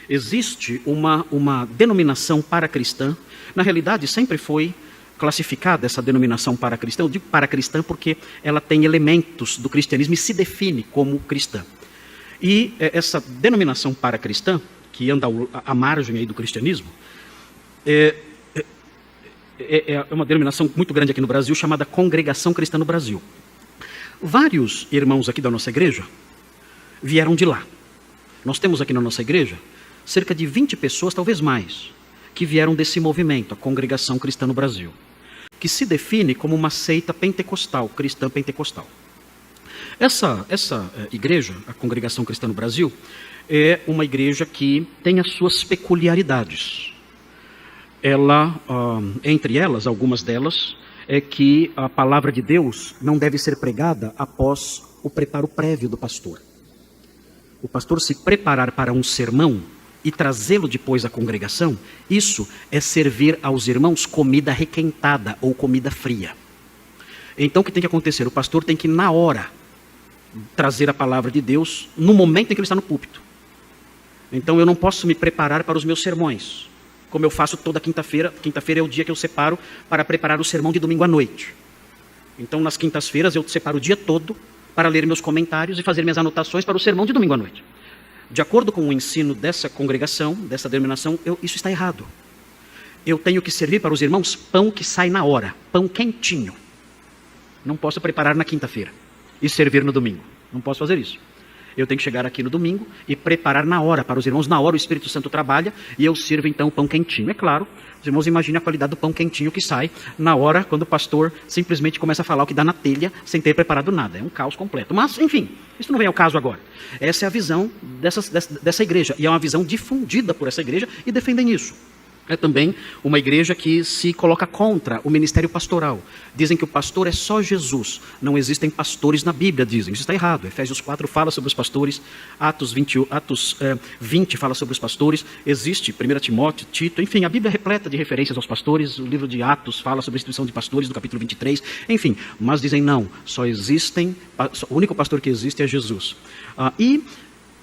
existe uma denominação paracristã. Na realidade, sempre foi classificada essa denominação paracristã. Eu digo paracristã porque ela tem elementos do cristianismo e se define como cristã. E essa denominação paracristã, que anda à margem aí do cristianismo, é uma denominação muito grande aqui no Brasil, chamada Congregação Cristã no Brasil. Vários irmãos aqui da nossa igreja vieram de lá. Nós temos aqui na nossa igreja cerca de 20 pessoas, talvez mais, que vieram desse movimento, a Congregação Cristã no Brasil, que se define como uma seita pentecostal, cristã pentecostal. Essa igreja, a Congregação Cristã no Brasil, é uma igreja que tem as suas peculiaridades. Ela, entre elas, algumas delas, é que a palavra de Deus não deve ser pregada após o preparo prévio do pastor. O pastor se preparar para um sermão e trazê-lo depois à congregação, isso é servir aos irmãos comida requentada ou comida fria. Então o que tem que acontecer? O pastor tem que, na hora, trazer a palavra de Deus no momento em que ele está no púlpito. Então eu não posso me preparar para os meus sermões, como eu faço toda quinta-feira. Quinta-feira é o dia que eu separo para preparar o sermão de domingo à noite. Então nas quintas-feiras eu separo o dia todo para ler meus comentários e fazer minhas anotações para o sermão de domingo à noite. De acordo com o ensino dessa congregação, dessa denominação, isso está errado. Eu tenho que servir para os irmãos pão que sai na hora, pão quentinho. Não posso preparar na quinta-feira e servir no domingo. Não posso fazer isso. Eu tenho que chegar aqui no domingo e preparar na hora para os irmãos. Na hora o Espírito Santo trabalha e eu sirvo então o pão quentinho. É claro, os irmãos imaginem a qualidade do pão quentinho que sai na hora quando o pastor simplesmente começa a falar o que dá na telha sem ter preparado nada. É um caos completo. Mas, enfim, isso não vem ao caso agora. Essa é a visão dessa igreja. E é uma visão difundida por essa igreja e defendem isso. É também uma igreja que se coloca contra o ministério pastoral. Dizem que o pastor é só Jesus. Não existem pastores na Bíblia, dizem. Isso está errado. Efésios 4 fala sobre os pastores. Atos 20 fala sobre os pastores. Existe 1 Timóteo, Tito. Enfim, a Bíblia é repleta de referências aos pastores. O livro de Atos fala sobre a instituição de pastores, do capítulo 23. Enfim, mas dizem não. O único pastor que existe é Jesus.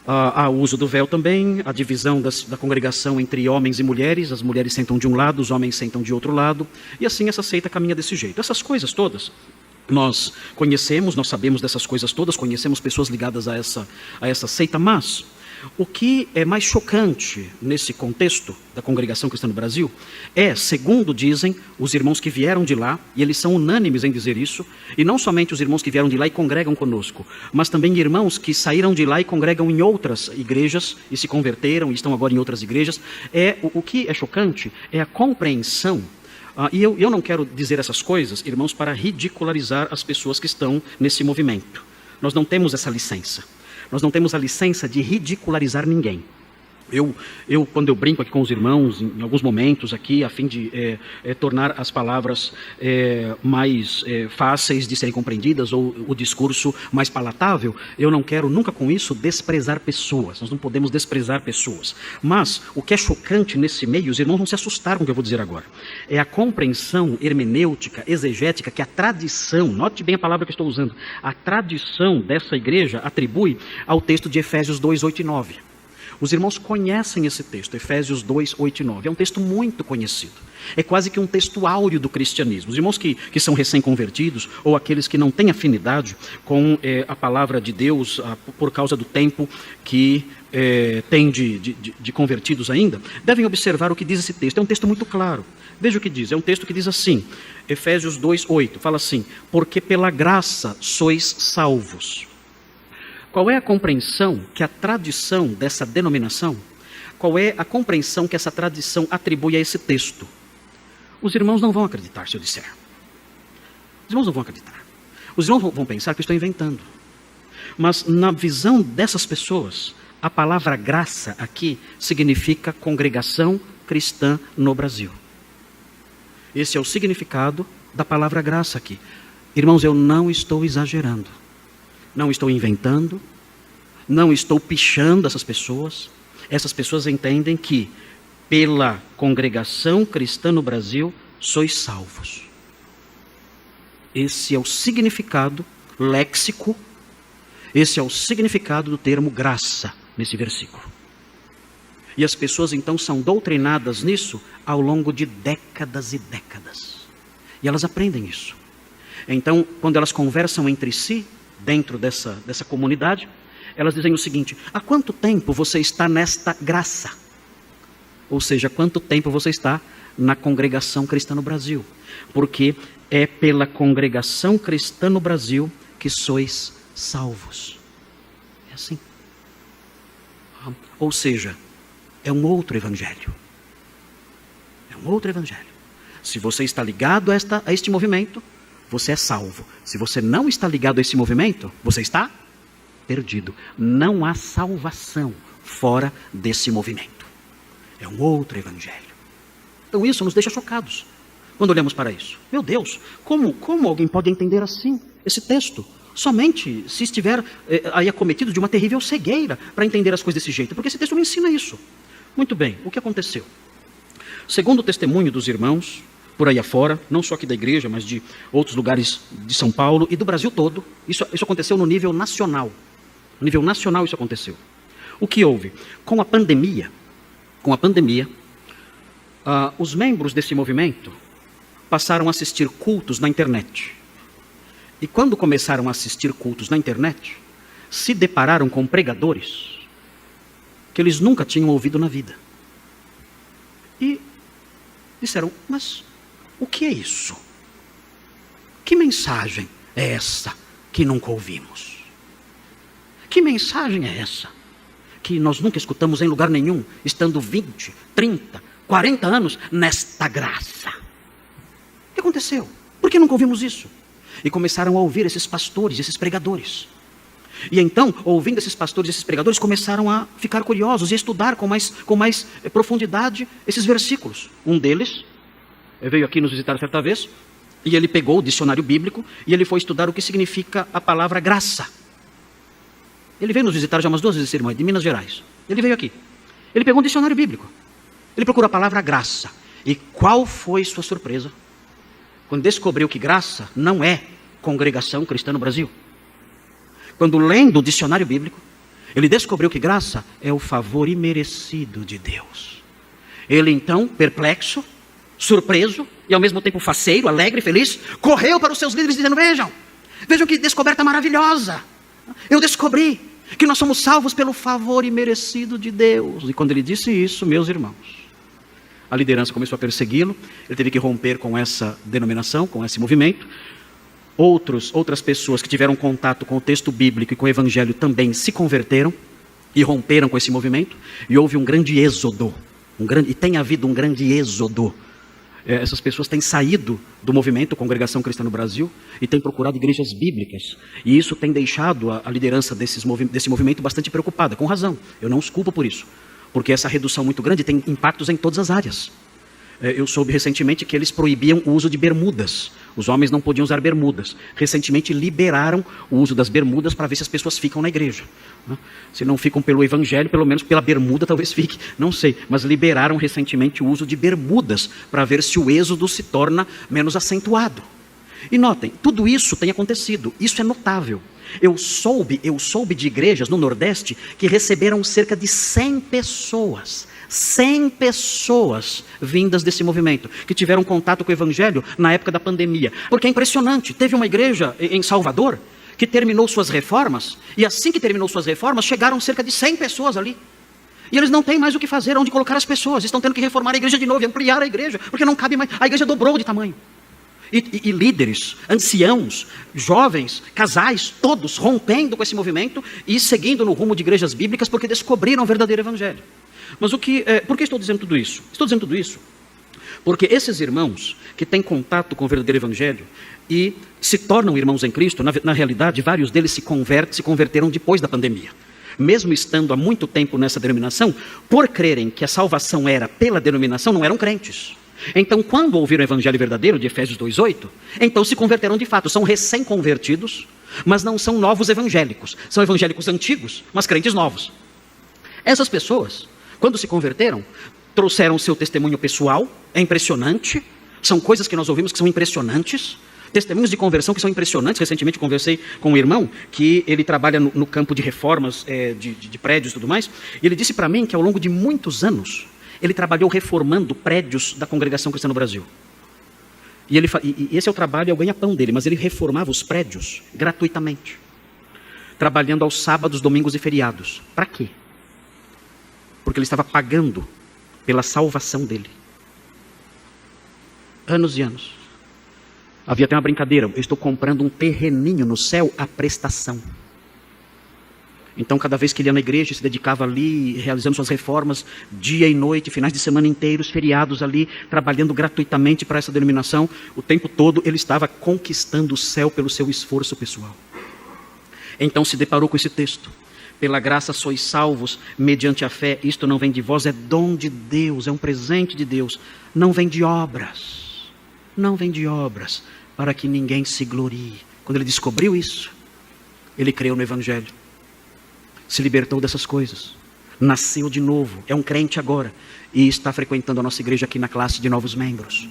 Há o uso do véu também, a divisão da congregação entre homens e mulheres. As mulheres sentam de um lado, os homens sentam de outro lado. E assim essa seita caminha desse jeito. Essas coisas todas nós conhecemos, nós sabemos dessas coisas todas, conhecemos pessoas ligadas a essa seita, mas o que é mais chocante nesse contexto da Congregação Cristã no Brasil é, segundo dizem os irmãos que vieram de lá, e eles são unânimes em dizer isso, e não somente os irmãos que vieram de lá e congregam conosco, mas também irmãos que saíram de lá e congregam em outras igrejas e se converteram e estão agora em outras igrejas. O que é chocante é a compreensão. E eu não quero dizer essas coisas, irmãos, para ridicularizar as pessoas que estão nesse movimento. Nós não temos essa licença. Nós não temos a licença de ridicularizar ninguém. Quando eu brinco aqui com os irmãos, em alguns momentos aqui, a fim de tornar as palavras mais fáceis de serem compreendidas, ou o discurso mais palatável, eu não quero nunca com isso desprezar pessoas. Nós não podemos desprezar pessoas. Mas o que é chocante nesse meio, os irmãos vão se assustar com o que eu vou dizer agora, é a compreensão hermenêutica, exegética, que a tradição, note bem a palavra que eu estou usando, a tradição dessa igreja atribui ao texto de Efésios 2, 8 e 9. Os irmãos conhecem esse texto, Efésios 2, 8 e 9. É um texto muito conhecido. É quase que um texto áureo do cristianismo. Os irmãos que são recém-convertidos, ou aqueles que não têm afinidade com a palavra de Deus, por causa do tempo que tem de convertidos ainda, devem observar o que diz esse texto. É um texto muito claro. Veja o que diz. É um texto que diz assim, Efésios 2, 8. Fala assim, porque pela graça sois salvos. Qual é a compreensão que a tradição dessa denominação, qual é a compreensão que essa tradição atribui a esse texto? Os irmãos não vão acreditar se eu disser. Os irmãos não vão acreditar. Os irmãos vão pensar que eu estou inventando. Mas na visão dessas pessoas, a palavra graça aqui significa congregação cristã no Brasil. Esse é o significado da palavra graça aqui. Irmãos, eu não estou exagerando. Não estou inventando, não estou pichando essas pessoas. Essas pessoas entendem que, pela congregação cristã no Brasil, sois salvos. Esse é o significado léxico, esse é o significado do termo graça, nesse versículo. E as pessoas então são doutrinadas nisso ao longo de décadas e décadas. E elas aprendem isso. Então, quando elas conversam entre si, dentro dessa comunidade, elas dizem o seguinte: há quanto tempo você está nesta graça? Ou seja, há quanto tempo você está na Congregação Cristã no Brasil? Porque é pela Congregação Cristã no Brasil que sois salvos. É assim. Ou seja, é um outro evangelho. É um outro evangelho. Se você está ligado a este movimento, você é salvo. Se você não está ligado a esse movimento, você está perdido. Não há salvação fora desse movimento. É um outro evangelho. Então isso nos deixa chocados quando olhamos para isso. Meu Deus, como alguém pode entender assim esse texto? Somente se estiver aí acometido de uma terrível cegueira para entender as coisas desse jeito. Porque esse texto me ensina isso. Muito bem, o que aconteceu? Segundo o testemunho dos irmãos, por aí afora, não só aqui da igreja, mas de outros lugares de São Paulo e do Brasil todo, isso aconteceu no nível nacional. No nível nacional isso aconteceu. O que houve? Com a pandemia, os membros desse movimento passaram a assistir cultos na internet. E quando começaram a assistir cultos na internet, se depararam com pregadores que eles nunca tinham ouvido na vida. E disseram: mas o que é isso? Que mensagem é essa que nunca ouvimos? Que mensagem é essa que nós nunca escutamos em lugar nenhum, estando 20, 30, 40 anos nesta graça? O que aconteceu? Por que nunca ouvimos isso? E começaram a ouvir esses pastores, esses pregadores. E então, ouvindo esses pastores, esses pregadores, começaram a ficar curiosos e a estudar com mais profundidade esses versículos. Um deles veio aqui nos visitar certa vez, e ele pegou o dicionário bíblico, e ele foi estudar o que significa a palavra graça. Ele veio nos visitar já umas 2 vezes, irmão, de Minas Gerais. Ele veio aqui. Ele pegou um dicionário bíblico. Ele procurou a palavra graça. E qual foi sua surpresa quando descobriu que graça não é Congregação Cristã no Brasil? Quando lendo o dicionário bíblico, ele descobriu que graça é o favor imerecido de Deus. Ele então, perplexo, surpreso e ao mesmo tempo faceiro, alegre, feliz, correu para os seus líderes dizendo: vejam que descoberta maravilhosa. Eu descobri que nós somos salvos pelo favor imerecido de Deus. E quando ele disse isso, meus irmãos, a liderança começou a persegui-lo. Ele teve que romper com essa denominação, com esse movimento. Outras pessoas que tiveram contato com o texto bíblico e com o evangelho também se converteram e romperam com esse movimento. E houve um grande êxodo. E tem havido um grande êxodo. Essas pessoas têm saído do movimento Congregação Cristã no Brasil e têm procurado igrejas bíblicas. E isso tem deixado a liderança desse movimento bastante preocupada, com razão. Eu não os culpo por isso, porque essa redução muito grande tem impactos em todas as áreas. Eu soube recentemente que eles proibiam o uso de bermudas. Os homens não podiam usar bermudas. Recentemente liberaram o uso das bermudas para ver se as pessoas ficam na igreja. Se não ficam pelo evangelho, pelo menos pela bermuda talvez fique, não sei. Mas liberaram recentemente o uso de bermudas para ver se o êxodo se torna menos acentuado. E notem, tudo isso tem acontecido. Isso é notável. Eu soube de igrejas no Nordeste que receberam cerca de 100 pessoas. 100 pessoas vindas desse movimento, que tiveram contato com o evangelho na época da pandemia. Porque é impressionante, teve uma igreja em Salvador que terminou suas reformas, e assim que terminou suas reformas, chegaram cerca de 100 pessoas ali. E eles não têm mais o que fazer, onde colocar as pessoas, estão tendo que reformar a igreja de novo, e ampliar a igreja, porque não cabe mais, a igreja dobrou de tamanho. E líderes, anciãos, jovens, casais, todos rompendo com esse movimento e seguindo no rumo de igrejas bíblicas, porque descobriram o verdadeiro evangelho. Mas por que estou dizendo tudo isso? Estou dizendo tudo isso porque esses irmãos que têm contato com o verdadeiro evangelho e se tornam irmãos em Cristo, na realidade, vários deles se converteram depois da pandemia. Mesmo estando há muito tempo nessa denominação, por crerem que a salvação era pela denominação, não eram crentes. Então, quando ouviram o evangelho verdadeiro de Efésios 2:8, então se converteram de fato, são recém-convertidos, mas não são novos evangélicos, são evangélicos antigos, mas crentes novos. Essas pessoas, quando se converteram, trouxeram o seu testemunho pessoal, é impressionante, são coisas que nós ouvimos que são impressionantes, Testemunhos de conversão que são impressionantes. Recentemente conversei com um irmão que ele trabalha no campo de reformas de prédios e tudo mais. E ele disse para mim que ao longo de muitos anos, ele trabalhou reformando prédios da Congregação Cristã no Brasil. E esse é o trabalho, é o ganha-pão dele, mas ele reformava os prédios gratuitamente. Trabalhando aos sábados, domingos e feriados. Para quê? Porque ele estava pagando pela salvação dele. Anos e anos. Havia até uma brincadeira, eu estou comprando um terreninho no céu à prestação. Então, cada vez que ele ia na igreja, se dedicava ali, realizando suas reformas, dia e noite, finais de semana inteiros, feriados ali, trabalhando gratuitamente para essa denominação, o tempo todo ele estava conquistando o céu pelo seu esforço pessoal. Então se deparou com esse texto. Pela graça sois salvos, mediante a fé, isto não vem de vós, é dom de Deus, é um presente de Deus. Não vem de obras, não vem de obras, para que ninguém se glorie. Quando ele descobriu isso, ele creu no Evangelho. Se libertou dessas coisas, nasceu de novo, é um crente agora e está frequentando a nossa igreja aqui na classe de novos membros.